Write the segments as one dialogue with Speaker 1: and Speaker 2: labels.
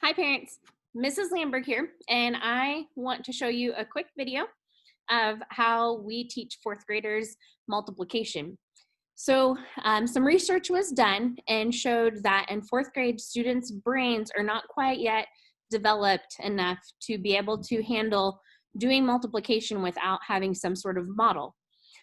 Speaker 1: Hi parents, Mrs. Lamberg here, and I want to show you a quick video of how we teach fourth graders multiplication. So some research was done and showed that in fourth grade, students' brains are not quite yet developed enough to be able to handle doing multiplication without having some sort of model.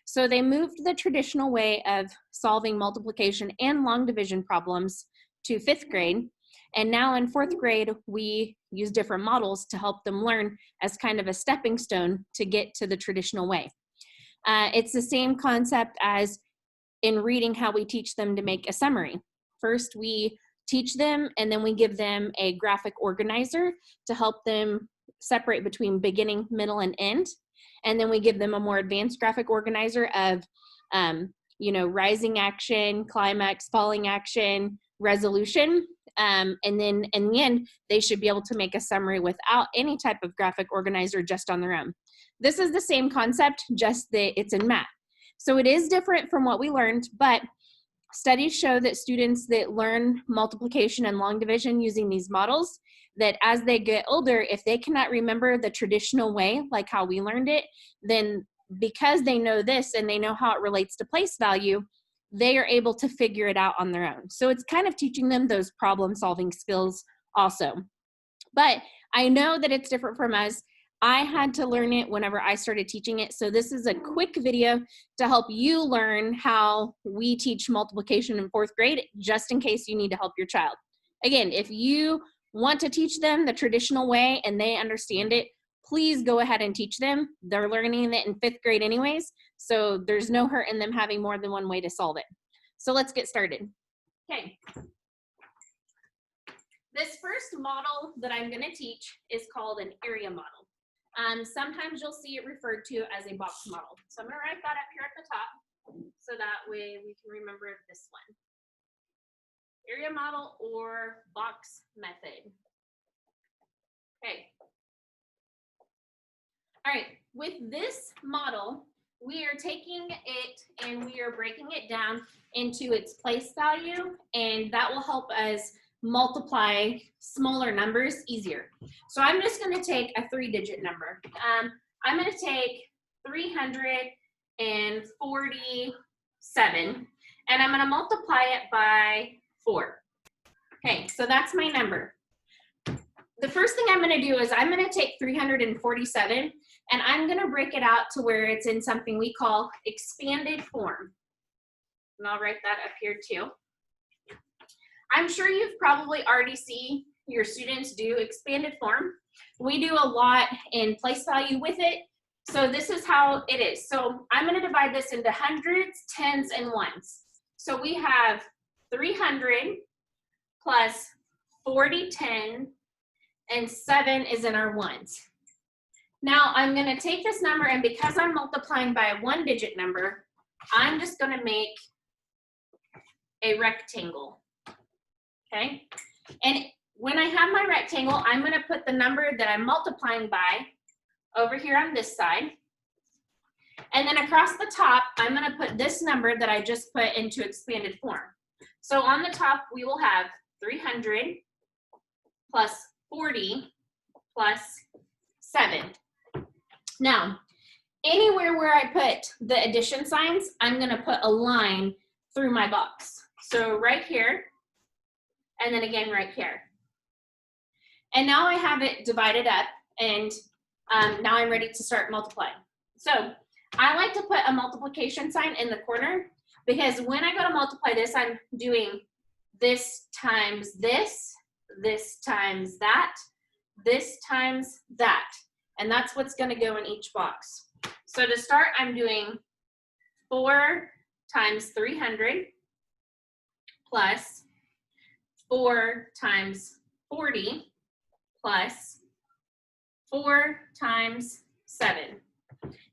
Speaker 1: So they moved the traditional way of solving multiplication and long division problems to fifth grade. And now in fourth grade, we use different models to help them learn as kind of a stepping stone to get to the traditional way. It's the same concept as in reading, how we teach them to make a summary. First, we teach them, and then we give them a graphic organizer to help them separate between beginning, middle, and end. And then we give them a more advanced graphic organizer of, rising action, climax, falling action, resolution. And then in the end, they should be able to make a summary without any type of graphic organizer, just on their own. This is the same concept, just that it's in math. So it is different from what we learned, but studies show that students that learn multiplication and long division using these models, that as they get older, if they cannot remember the traditional way, like how we learned it, then because they know this and they know how it relates to place value, they are able to figure it out on their own. So it's kind of teaching them those problem solving skills also. But I know that it's different from us. I had to learn it whenever I started teaching it. So this is a quick video to help you learn how we teach multiplication in fourth grade, just in case you need to help your child. Again, if you want to teach them the traditional way and they understand it, please go ahead and teach them. They're learning it in fifth grade anyways, so there's no hurt in them having more than one way to solve it. So let's get started. Okay. This first model that I'm going to teach is called an area model. Sometimes you'll see it referred to as a box model. So I'm going to write that up here at the top so that way we can remember this one. Area model or box method. Okay. All right, with this model, we are taking it and we are breaking it down into its place value, and that will help us multiply smaller numbers easier. So I'm just going to take a 3-digit number. I'm going to take 347, and I'm going to multiply it by 4. Okay, so that's my number. The first thing I'm going to do is I'm going to take 347 and I'm going to break it out to where it's in something we call expanded form. And I'll write that up here too. I'm sure you've probably already seen your students do expanded form. We do a lot in place value with it. So this is how it is. So I'm going to divide this into hundreds, tens, and ones. So we have 300 plus 40 10, and 7 is in our ones. Now I'm going to take this number, and because I'm multiplying by a 1-digit number, I'm just going to make a rectangle. Okay? And when I have my rectangle, I'm going to put the number that I'm multiplying by over here on this side. And then across the top, I'm going to put this number that I just put into expanded form. So on the top, we will have 300 plus 40 plus 7. Now, anywhere where I put the addition signs, I'm going to put a line through my box. So right here, and then again right here. And now I have it divided up, and now I'm ready to start multiplying. So I like to put a multiplication sign in the corner, because when I go to multiply this, I'm doing this times this, this times that, this times that. And that's what's going to go in each box. So to start, I'm doing 4 times 300 plus 4 times 40 plus 4 times 7.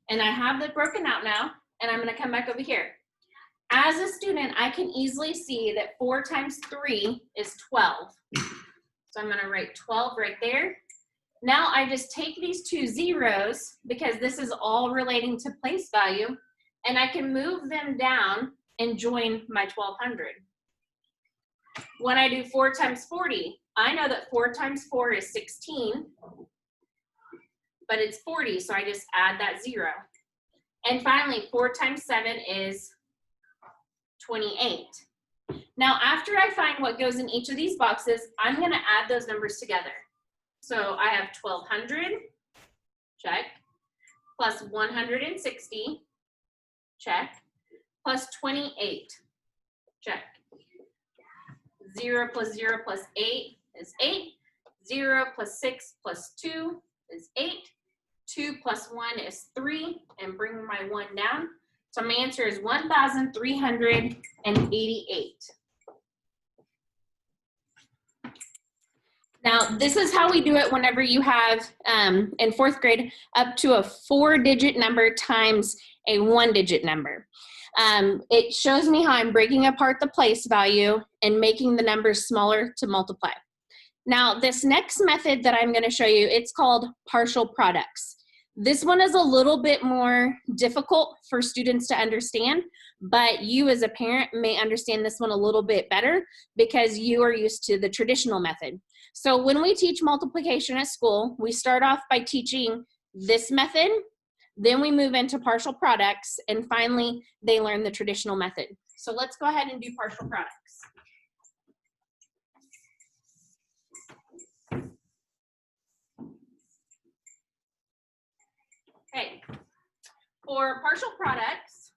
Speaker 1: And I have that broken out now, and I'm going to come back over here. As a student, I can easily see that 4 times 3 is 12. So I'm going to write 12 right there. Now I just take these two zeros, because this is all relating to place value, and I can move them down and join my 1200. When I do 4 times 40, I know that 4 times 4 is 16, but it's 40, so I just add that 0. And finally, 4 times 7 is 28. Now, after I find what goes in each of these boxes, I'm going to add those numbers together. So I have 1,200, check, plus 160, check, plus 28, check. 0 plus 0 plus 8 is 8. 0 plus 6 plus 2 is 8. 2 plus 1 is 3, and bring my 1 down. So my answer is 1,388. Now, this is how we do it whenever you have, in 4th grade, up to a 4-digit number times a 1-digit number. It shows me how I'm breaking apart the place value and making the numbers smaller to multiply. Now, this next method that I'm going to show you, it's called partial products. This one is a little bit more difficult for students to understand, but you as a parent may understand this one a little bit better because you are used to the traditional method. So when we teach multiplication at school, we start off by teaching this method, then we move into partial products, and finally they learn the traditional method. So let's go ahead and do partial products. Okay, for partial products,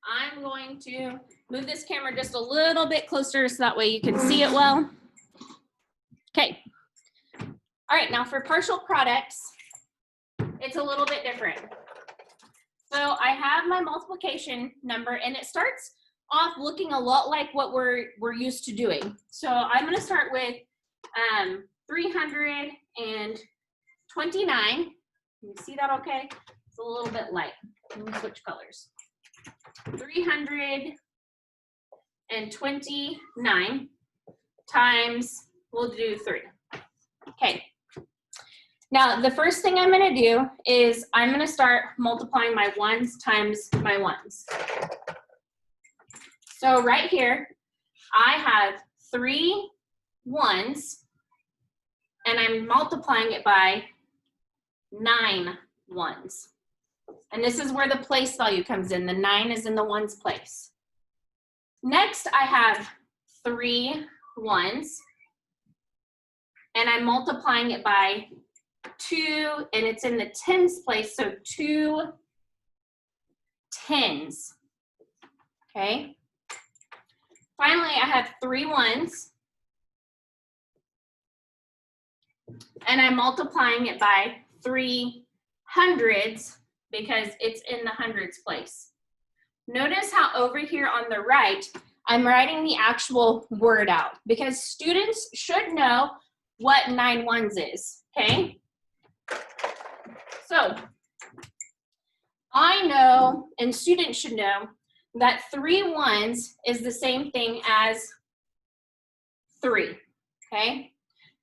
Speaker 1: I'm going to move this camera just a little bit closer so that way you can see it well. Okay, all right, now for partial products, it's a little bit different. So I have my multiplication number, and it starts off looking a lot like what we're used to doing. So I'm going to start with 329. Can you see that okay? It's a little bit light. Let me switch colors. 329 times, we'll do 3. Okay. Now, the first thing I'm going to do is I'm going to start multiplying my 1s times my 1s. So right here, I have 3 1s, and I'm multiplying it by 9 1s. And this is where the place value comes in. The 9 is in the 1's place. Next, I have 3 1s, and I'm multiplying it by 2, and it's in the 10's place, so 2 10s. Okay. Finally, I have 3 1s, and I'm multiplying it by 3 hundreds because it's in the hundreds place. Notice how over here on the right, I'm writing the actual word out because students should know what 9 1s is, okay? So I know, and students should know, that 3 1s is the same thing as 3, okay?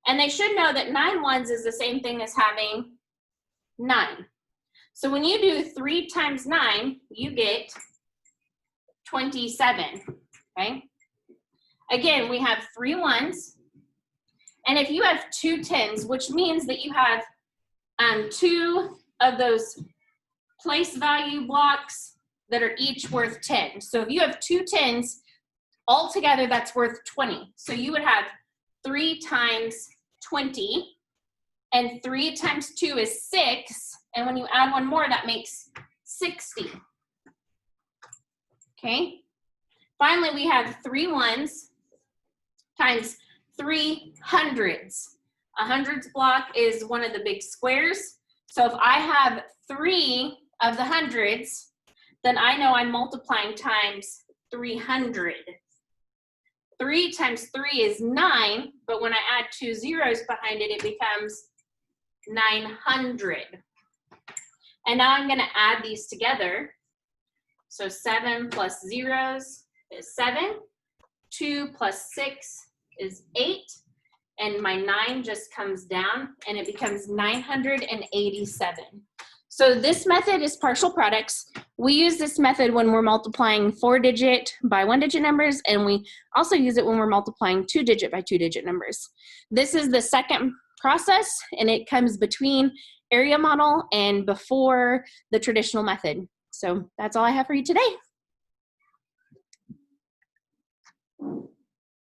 Speaker 1: And they should know that 9 1s is the same thing as having 9. So when you do 3 times 9, you get 27, okay? Again, we have 3 1s, and if you have 2 10s, which means that you have 2 of those place value blocks that are each worth 10. So if you have 2 10s, altogether that's worth 20. So you would have 3 times 20, and 3 times 2 is 6, and when you add one more, that makes 60. Okay? Finally, we have 3 1s times 3 hundreds. A hundreds block is one of the big squares. So if I have 3 of the hundreds, then I know I'm multiplying times 300. 3 times 3 is 9, but when I add 2 zeros behind it, it becomes 900. And now I'm going to add these together. So 7 plus zeros is 7. 2 plus 6 is 8. And my 9 just comes down, and it becomes 987. So this method is partial products. We use this method when we're multiplying 4-digit by 1-digit numbers, and we also use it when we're multiplying 2-digit by 2-digit numbers. This is the second process, and it comes between area model and before the traditional method. So that's all I have for you today.